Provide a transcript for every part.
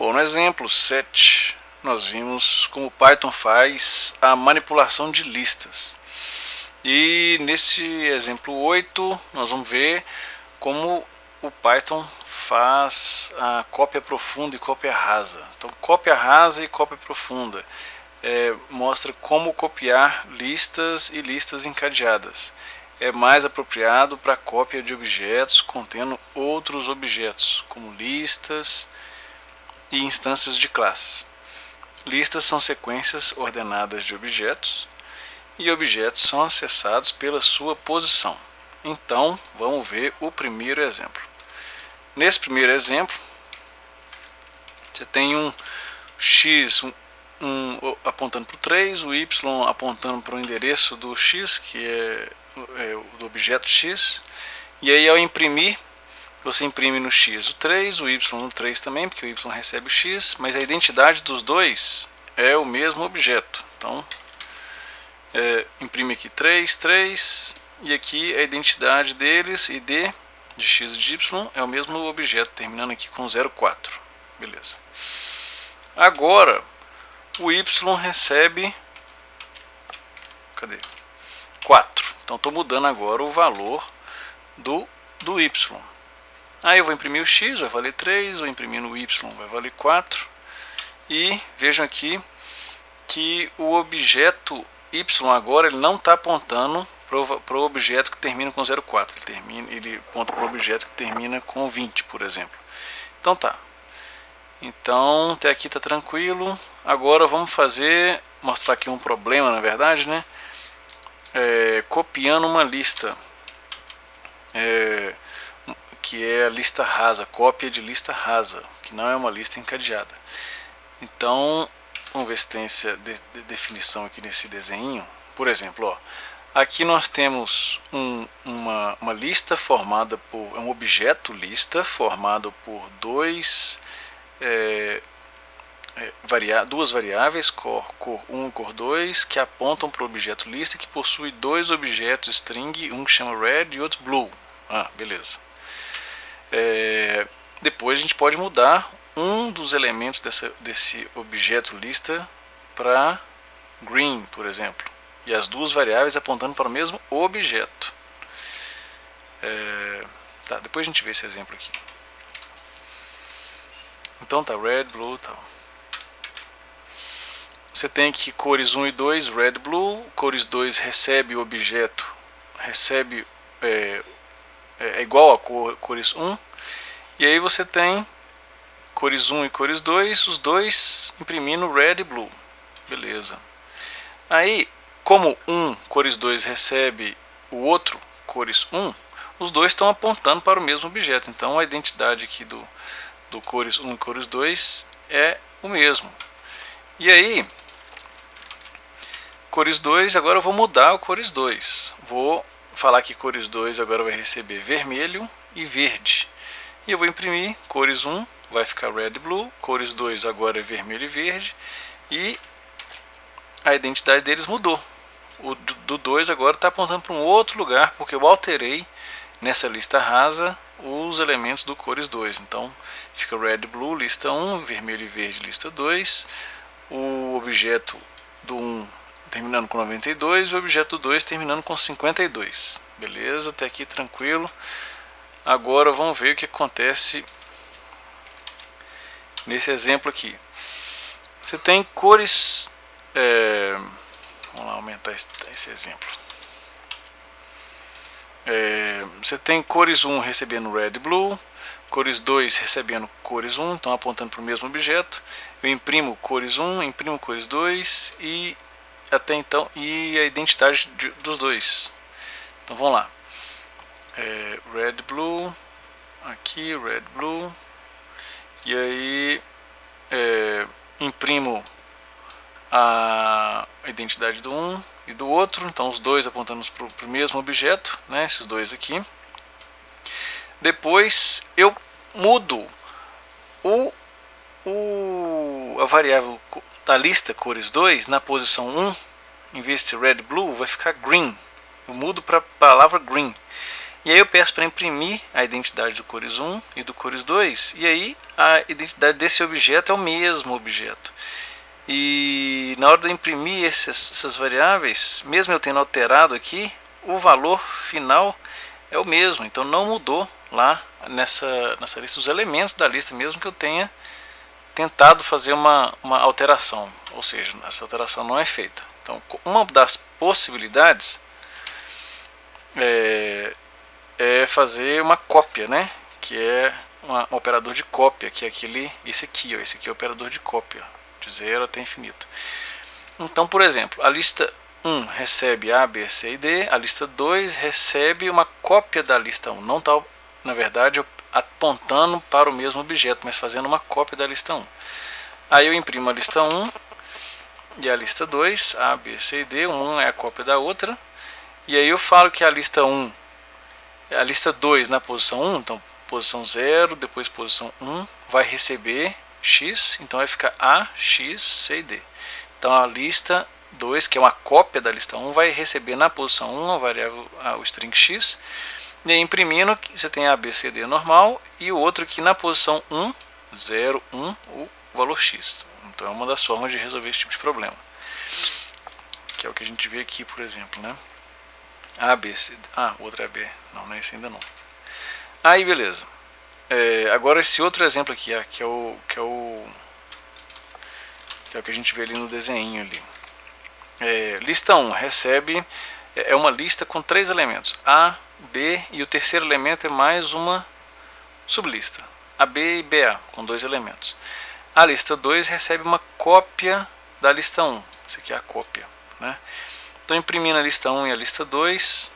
Bom, no exemplo 7, nós vimos como o Python faz a manipulação de listas. E nesse exemplo 8, nós vamos ver como o Python faz a cópia profunda e cópia rasa. Então, cópia rasa e cópia profunda mostra como copiar listas e listas encadeadas. É mais apropriado para cópia de objetos contendo outros objetos, como listas e instâncias de classe. Listas são sequências ordenadas de objetos e objetos são acessados pela sua posição. Então, vamos ver o primeiro exemplo. Nesse primeiro exemplo, você tem um x apontando para o 3, o y apontando para o endereço do x, que é do objeto x, e aí ao imprimir, você imprime no x o 3, o y no 3 também, porque o y recebe o x, mas a identidade dos dois é o mesmo objeto. Então, imprime aqui 3, 3, e aqui a identidade deles, id de x e de y, é o mesmo objeto, terminando aqui com 0,4. Beleza. Agora, o y recebe 4. Então, estou mudando agora o valor do y. Aí eu vou imprimir o x, vai valer 3, vou imprimir no y, vai valer 4. E vejam aqui que o objeto y agora ele não está apontando para o objeto que termina com 0,4. Ele aponta para o objeto que termina com 20, por exemplo. Então tá. Então até aqui está tranquilo. Agora vamos mostrar aqui um problema, na verdade, né? Copiando uma lista. Que é a lista rasa, cópia de lista rasa, que não é uma lista encadeada. Então, vamos ver se tem essa definição aqui nesse desenho. Por exemplo, ó, aqui nós temos uma lista formada por um objeto lista formado por duas variáveis, cor 1 e cor 2, que apontam para o objeto lista, que possui dois objetos string, um que chama red e outro blue. Beleza. Depois a gente pode mudar um dos elementos desse objeto lista para green, por exemplo, e as duas variáveis apontando para o mesmo objeto. Depois a gente vê esse exemplo aqui. Então tá, red, blue, tal. Você tem aqui cores 1 e 2, red, blue. Cores 2 recebe o objeto, é igual a cores 1. E aí você tem cores 1 e cores 2, os dois imprimindo red e blue. Beleza. Aí, como cores 2 recebe o outro, cores 1, os dois estão apontando para o mesmo objeto. Então a identidade aqui do cores 1 e cores 2 é o mesmo. E aí, cores 2, agora eu vou mudar o cores 2. Vou falar que cores 2 agora vai receber vermelho e verde. E eu vou imprimir cores 1, vai ficar red e blue, cores 2 agora é vermelho e verde, e a identidade deles mudou. O do 2 agora está apontando para um outro lugar, porque eu alterei nessa lista rasa os elementos do cores 2. Então fica red e blue, lista 1, vermelho e verde, lista 2, o objeto do 1 terminando com 92 e o objeto do 2 terminando com 52. Beleza, até aqui tranquilo. Agora vamos ver o que acontece nesse exemplo aqui. Você tem cores... vamos lá aumentar esse exemplo. Você tem cores 1 recebendo red e blue, cores 2 recebendo cores 1, então apontando para o mesmo objeto. Eu imprimo cores 1, imprimo cores 2 e até então e a identidade dos dois. Então vamos lá. Red, blue, aqui red, blue, e aí imprimo a identidade do um e do outro, então os dois apontando para o mesmo objeto, né, esses dois aqui. Depois eu mudo a variável da lista cores 2 na posição 1, em vez de ser red, blue, vai ficar green. Eu mudo para a palavra green. E aí eu peço para imprimir a identidade do cores 1 e do cores 2, e aí a identidade desse objeto é o mesmo objeto. E na hora de eu imprimir essas variáveis, mesmo eu tendo alterado aqui, o valor final é o mesmo, então não mudou lá nessa lista, os elementos da lista, mesmo que eu tenha tentado fazer uma alteração, ou seja, essa alteração não é feita. Então, uma das possibilidades é fazer uma cópia, né? Que é um operador de cópia, que é esse aqui é o operador de cópia, de 0 até infinito. Então, por exemplo, a lista 1 recebe A, B, C e D, a lista 2 recebe uma cópia da lista 1, não está, na verdade, apontando para o mesmo objeto, mas fazendo uma cópia da lista 1. Aí eu imprimo a lista 1 e a lista 2, A, B, C e D, uma é a cópia da outra, e aí eu falo que a lista 1, a lista 2 na posição 1, então posição 0, depois posição 1, vai receber X, então vai ficar A, X, C e D. Então a lista 2, que é uma cópia da lista 1, vai receber na posição 1 a variável, o string X, e aí imprimindo, você tem A, B, C, D normal, e o outro aqui na posição 1, 0, 1, o valor X. Então é uma das formas de resolver esse tipo de problema, que é o que a gente vê aqui, por exemplo, né? A, B, C, o outro é B, não é esse ainda não. Aí beleza. Agora esse outro exemplo aqui, que é o que a gente vê ali no desenho ali. Lista 1 recebe, é uma lista com 3 elementos, A, B, e o terceiro elemento é mais uma sublista, AB e BA, com 2 elementos. A lista 2 recebe uma cópia da lista 1, isso aqui é a cópia, né? Então imprimindo a lista 1 e a lista 2,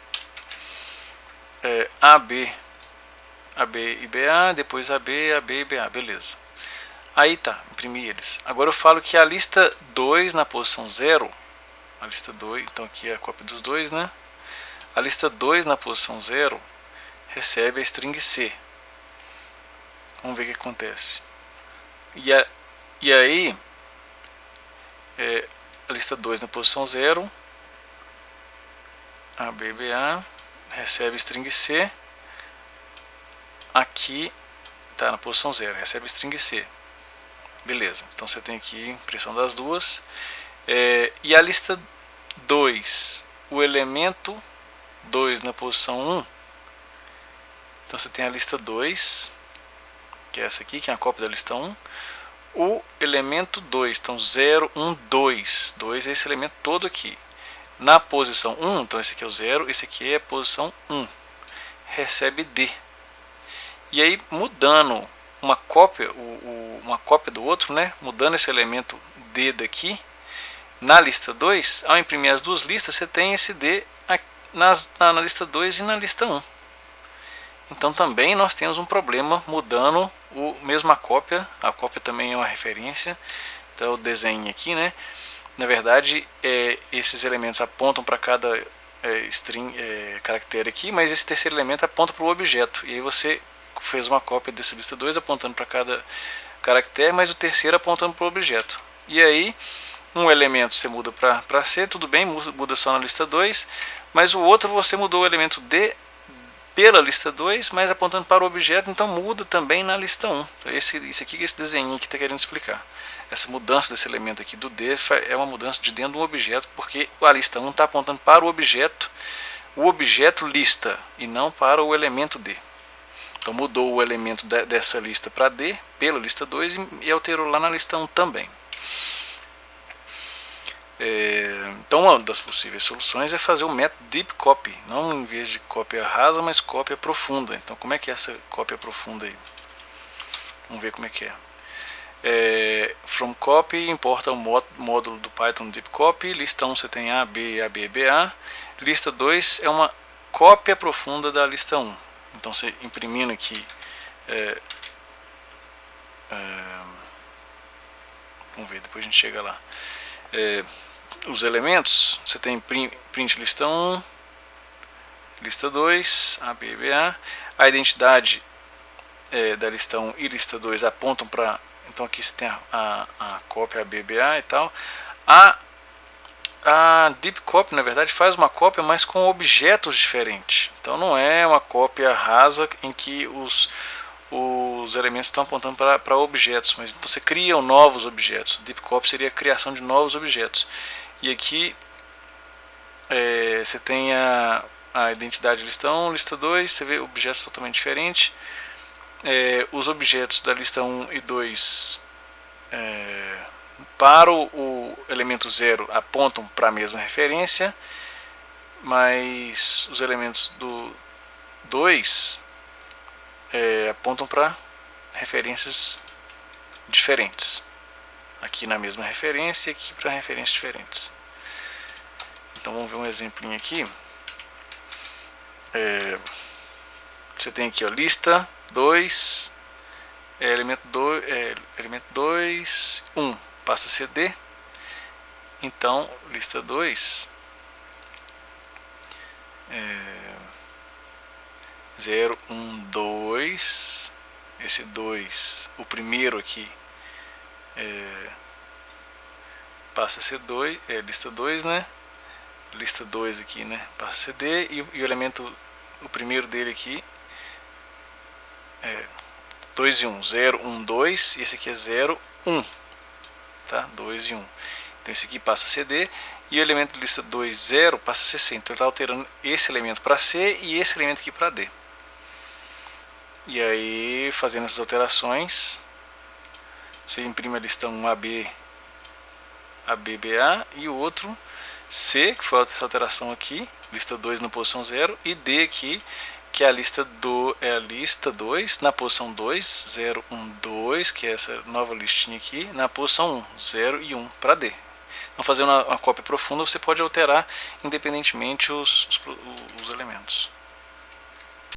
AB e BA, depois AB e BA, beleza. Aí tá, imprimi eles. Agora eu falo que a lista 2 na posição 0, a lista 2, então aqui é a cópia dos dois, né? A lista 2 na posição 0 recebe a string C. Vamos ver o que acontece. E aí, a lista 2 na posição 0, A, B, B, A, recebe string C. Aqui está na posição 0, recebe string C. Beleza, então você tem aqui impressão das duas. E a lista 2, o elemento 2 na posição 1, então você tem a lista 2, que é essa aqui, que é a cópia da lista 1, o elemento 2, então 0, 1, 2, 2 é esse elemento todo aqui. Na posição 1, então esse aqui é o 0, esse aqui é a posição 1, recebe D. E aí mudando uma cópia do outro, né? Mudando esse elemento D daqui, na lista 2, ao imprimir as duas listas, você tem esse D na lista 2 e na lista 1. Então também nós temos um problema mudando a cópia também é uma referência, então o desenho aqui, né? Na verdade, esses elementos apontam para cada caractere aqui, mas esse terceiro elemento aponta para o objeto, e aí você fez uma cópia dessa lista 2 apontando para cada caractere, mas o terceiro apontando para o objeto. E aí, um elemento você muda para C, tudo bem, muda só na lista 2, mas o outro você mudou o elemento D pela lista 2, mas apontando para o objeto, então muda também na lista 1. Isso aqui que esse desenho que está querendo explicar. Essa mudança desse elemento aqui do D é uma mudança de dentro de um objeto, porque a lista 1 está apontando para o objeto lista, e não para o elemento D. Então mudou o elemento dessa lista para D pela lista 2 e alterou lá na lista 1 também. Então uma das possíveis soluções é fazer o método Deep Copy, não em vez de cópia rasa, mas cópia profunda. Então como é que é essa cópia profunda aí? Vamos ver como é que é. From Copy importa o módulo do Python Deep Copy, lista 1 você tem A, B, AB e BA, lista 2 é uma cópia profunda da lista 1. Então você imprimindo aqui, vamos ver, depois a gente chega lá. Os elementos, você tem print lista 1, lista 2, A, B, B, A. A identidade da lista 1 e lista 2 apontam para, então aqui você tem a cópia A, B, B, A e tal. a Deep Copy, na verdade, faz uma cópia, mas com objetos diferentes. Então não é uma cópia rasa em que os elementos estão apontando para objetos, mas então você cria novos objetos. Deep Copy seria a criação de novos objetos. E aqui você tem a identidade lista 1, lista 2, você vê objetos totalmente diferentes. Os objetos da lista 1 e 2 para o elemento 0 apontam para a mesma referência, mas os elementos do 2 apontam para referências diferentes. Aqui na mesma referência e aqui para referências diferentes. Então vamos ver um exemplinho aqui. Você tem aqui, ó, lista 2, elemento 2, 1 passa a ser D. Então lista 2 0, 1, 2, esse 2, o primeiro aqui passa a ser 2, lista 2, né? Lista 2 aqui, né? Passa a ser D, e o elemento, o primeiro dele aqui 2 e 1, 0, 1, 2, e esse aqui é 0, 1, tá? 2 e 1. Então esse aqui passa a ser D, e o elemento de lista 2, 0 passa a ser C. Então ele está alterando esse elemento para C e esse elemento aqui para D. E aí, fazendo essas alterações, você imprime a lista 1 AB, BA, e o outro C, que foi essa alteração aqui, lista 2 na posição 0, e D aqui, que é a lista 2 na posição 2, 0, 1, 2, que é essa nova listinha aqui, na posição 1, 0 e 1 para D. Então, fazendo uma cópia profunda, você pode alterar independentemente os elementos.